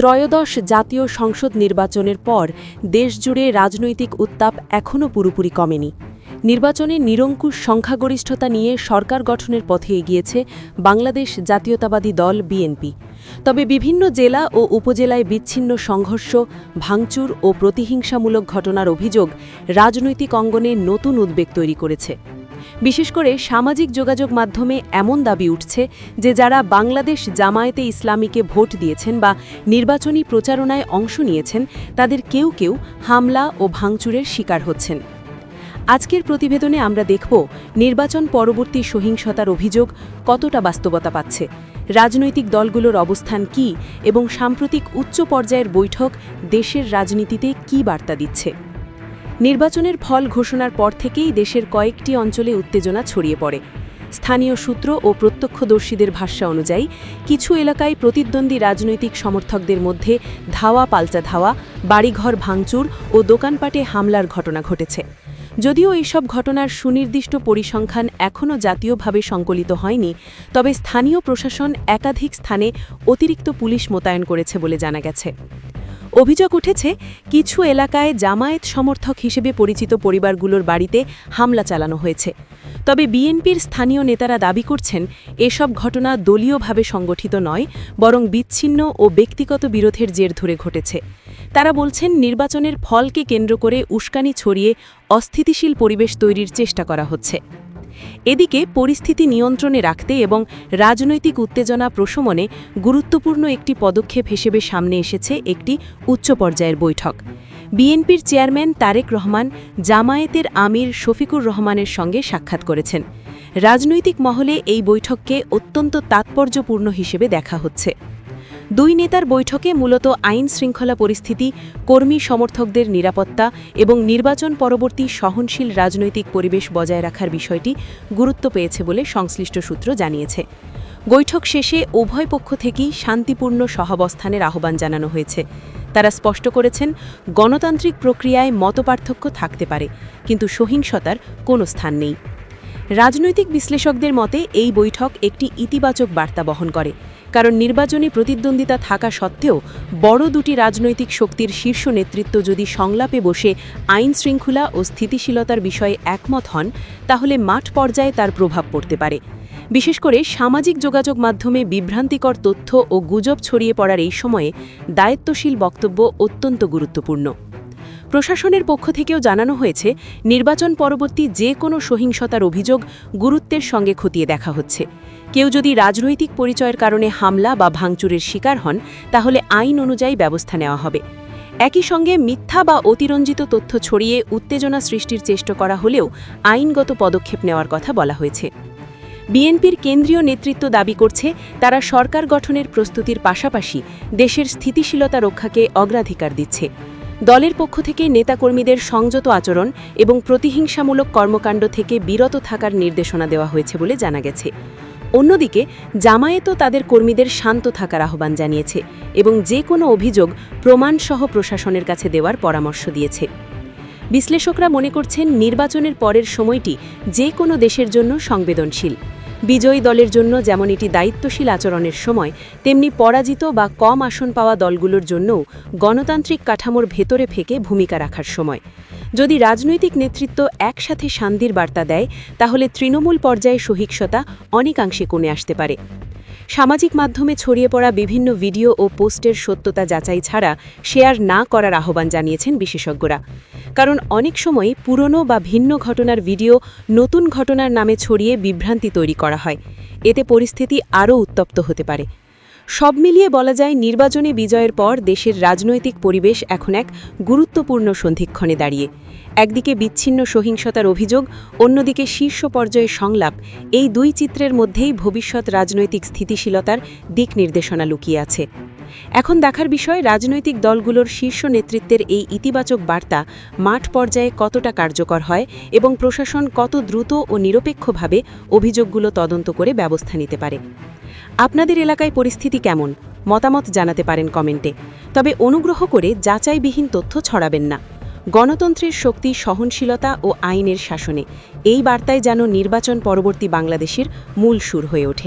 ত্রয়োদশ জাতীয় সংসদ নির্বাচনের পর দেশজুড়ে রাজনৈতিক উত্তাপ এখনও পুরোপুরি কমেনি। নির্বাচনে নিরঙ্কুশ সংখ্যাগরিষ্ঠতা নিয়ে সরকার গঠনের পথে এগিয়েছে বাংলাদেশ জাতীয়তাবাদী দল বিএনপি। তবে বিভিন্ন জেলা ও উপজেলায় বিচ্ছিন্ন সংঘর্ষ, ভাঙচুর ও প্রতিহিংসামূলক ঘটনার অভিযোগ রাজনৈতিক অঙ্গনে নতুন উদ্বেগ তৈরি করেছে। বিশেষ করে সামাজিক যোগাযোগ মাধ্যমে এমন দাবি উঠছে যে যারা বাংলাদেশ জামায়াতে ইসলামীকে ভোট দিয়েছেন বা নির্বাচনী প্রচারণায় অংশ নিয়েছেন তাদের কেউ কেউ হামলা ও ভাঙচুরের শিকার হচ্ছেন। আজকের প্রতিবেদনে আমরা দেখব নির্বাচন পরবর্তী সহিংসতার অভিযোগ কতটা বাস্তবতা পাচ্ছে, রাজনৈতিক দলগুলোর অবস্থান কী এবং সাম্প্রতিক উচ্চ পর্যায়ের বৈঠক দেশের রাজনীতিতে কী বার্তা দিচ্ছে। নির্বাচনের ফল ঘোষণার পর থেকেই দেশের কয়েকটি অঞ্চলে উত্তেজনা ছড়িয়ে পড়ে। স্থানীয় সূত্র ও প্রত্যক্ষদর্শীদের ভাষ্য অনুযায়ী কিছু এলাকায় প্রতিদ্বন্দ্বী রাজনৈতিক সমর্থকদের মধ্যে ধাওয়া পাল্টা ধাওয়া, বাড়িঘর ভাঙচুর ও দোকানপাটে হামলার ঘটনা ঘটেছে। যদিও এইসব ঘটনার সুনির্দিষ্ট পরিসংখ্যান এখনও জাতীয়ভাবে সংকলিত হয়নি, তবে স্থানীয় প্রশাসন একাধিক স্থানে অতিরিক্ত পুলিশ মোতায়েন করেছে বলে জানা গেছে। অভিযোগ উঠেছে কিছু এলাকায় জামায়াত সমর্থক হিসেবে পরিচিত পরিবারগুলোর বাড়িতে হামলা চালানো হয়েছে। তবে বিএনপির স্থানীয় নেতারা দাবি করছেন এসব ঘটনা দলীয়ভাবে সংগঠিত নয়, বরং বিচ্ছিন্ন ও ব্যক্তিগত বিরোধের জের ধরে ঘটেছে। তারা বলছেন নির্বাচনের ফলকে কেন্দ্র করে উস্কানি ছড়িয়ে অস্থিতিশীল পরিবেশ তৈরির চেষ্টা করা হচ্ছে। এদিকে পরিস্থিতি নিয়ন্ত্রণে রাখতে এবং রাজনৈতিক উত্তেজনা প্রশমনে গুরুত্বপূর্ণ একটি পদক্ষেপ হিসেবে সামনে এসেছে একটি উচ্চ পর্যায়ের বৈঠক। বিএনপির চেয়ারম্যান তারেক রহমান জামায়াতের আমির শফিকুর রহমানের সঙ্গে সাক্ষাৎ করেছেন। রাজনৈতিক মহলে এই বৈঠককে অত্যন্ত তাৎপর্যপূর্ণ হিসেবে দেখা হচ্ছে। দুই নেতার বৈঠকে মূলত আইন শৃঙ্খলা পরিস্থিতি, কর্মী সমর্থকদের নিরাপত্তা এবং নির্বাচন পরবর্তী সহনশীল রাজনৈতিক পরিবেশ বজায় রাখার বিষয়টি গুরুত্ব পেয়েছে বলে সংশ্লিষ্ট সূত্র জানিয়েছে। বৈঠক শেষে উভয় পক্ষ থেকেই শান্তিপূর্ণ সহাবস্থানের আহ্বান জানানো হয়েছে। তারা স্পষ্ট করেছেন গণতান্ত্রিক প্রক্রিয়ায় মতপার্থক্য থাকতে পারে, কিন্তু সহিংসতার কোনো স্থান নেই। রাজনৈতিক বিশ্লেষকদের মতে এই বৈঠক একটি ইতিবাচক বার্তা বহন করে, কারণ নির্বাচনী প্রতিদ্বন্দ্বিতা থাকা সত্ত্বেও বড় দুটি রাজনৈতিক শক্তির শীর্ষ নেতৃত্ব যদি সংলাপে বসে আইন শৃঙ্খলা ও স্থিতিশীলতার বিষয়ে একমত হন, তাহলে মাঠ পর্যায়ে তার প্রভাব পড়তে পারে। বিশেষ করে সামাজিক যোগাযোগ মাধ্যমে বিভ্রান্তিকর তথ্য ও গুজব ছড়িয়ে পড়ার এই সময়ে দায়িত্বশীল বক্তব্য অত্যন্ত গুরুত্বপূর্ণ। প্রশাসনের পক্ষ থেকেও জানানো হয়েছে নির্বাচন পরবর্তী যে কোনো সহিংসতার অভিযোগ গুরুত্বের সঙ্গে খতিয়ে দেখা হচ্ছে। কেউ যদি রাজনৈতিক পরিচয়ের কারণে হামলা বা ভাঙচুরের শিকার হন, তাহলে আইন অনুযায়ী ব্যবস্থা নেওয়া হবে। একই সঙ্গে মিথ্যা বা অতিরঞ্জিত তথ্য ছড়িয়ে উত্তেজনা সৃষ্টির চেষ্টা করা হলেও আইনগত পদক্ষেপ নেওয়ার কথা বলা হয়েছে। বিএনপির কেন্দ্রীয় নেতৃত্ব দাবি করছে তারা সরকার গঠনের প্রস্তুতির পাশাপাশি দেশের স্থিতিশীলতা রক্ষাকে অগ্রাধিকার দিচ্ছে। দলের পক্ষ থেকে নেতাকর্মীদের সংযত আচরণ এবং প্রতিহিংসামূলক কর্মকাণ্ড থেকে বিরত থাকার নির্দেশনা দেওয়া হয়েছে বলে জানা গেছে। অন্যদিকে জামায়াতও তাদের কর্মীদের শান্ত থাকার আহ্বান জানিয়েছে এবং যে কোনো অভিযোগ প্রমাণসহ প্রশাসনের কাছে দেওয়ার পরামর্শ দিয়েছে। বিশ্লেষকরা মনে করছেন নির্বাচনের পরের সময়টি যে কোনো দেশের জন্য সংবেদনশীল। বিজয়ী দলের জন্য যেমন এটি দায়িত্বশীল আচরণের সময়, তেমনি পরাজিত বা কম আসন পাওয়া দলগুলোর জন্যও গণতান্ত্রিক কাঠামোর ভেতরে থেকে ভূমিকা রাখার সময়। যদি রাজনৈতিক নেতৃত্ব একসাথে শান্তির বার্তা দেয়, তাহলে তৃণমূল পর্যায়ে সহিংসতা অনেকাংশে কমে আসতে পারে। সামাজিক মাধ্যমে ছড়িয়ে পড়া বিভিন্ন ভিডিও ও পোস্টের সত্যতা যাচাই ছাড়া শেয়ার না করার আহ্বান জানিয়েছেন বিশেষজ্ঞরা। কারণ অনেক সময় পুরনো বা ভিন্ন ঘটনার ভিডিও নতুন ঘটনার নামে ছড়িয়ে বিভ্রান্তি তৈরি করা হয়। এতে পরিস্থিতি আরও উত্তপ্ত হতে পারে। সব মিলিয়ে বলা যায় নির্বাচনে বিজয়ের পর দেশের রাজনৈতিক পরিবেশ এখন এক গুরুত্বপূর্ণ সন্ধিক্ষণে দাঁড়িয়ে। একদিকে বিচ্ছিন্ন সহিংসতার অভিযোগ, অন্যদিকে শীর্ষ পর্যায়ে সংলাপ, এই দুই চিত্রের মধ্যেই ভবিষ্যৎ রাজনৈতিক স্থিতিশীলতার দিক নির্দেশনা লুকিয়ে আছে। এখন দেখার বিষয় রাজনৈতিক দলগুলোর শীর্ষ নেতৃত্বের এই ইতিবাচক বার্তা মাঠ পর্যায়ে কতটা কার্যকর হয় এবং প্রশাসন কত দ্রুত ও নিরপেক্ষভাবে অভিযোগগুলো তদন্ত করে ব্যবস্থা নিতে পারে। আপনাদের এলাকায় পরিস্থিতি কেমন? মতামত জানাতে পারেন কমেন্টে। তবে অনুগ্রহ করে যাচাইবিহীন তথ্য ছড়াবেন না। গণতন্ত্রের শক্তি সহনশীলতা ও আইনের শাসনে, এই বার্তায় যেন নির্বাচন পরবর্তী বাংলাদেশের মূল সুর হয়ে ওঠে।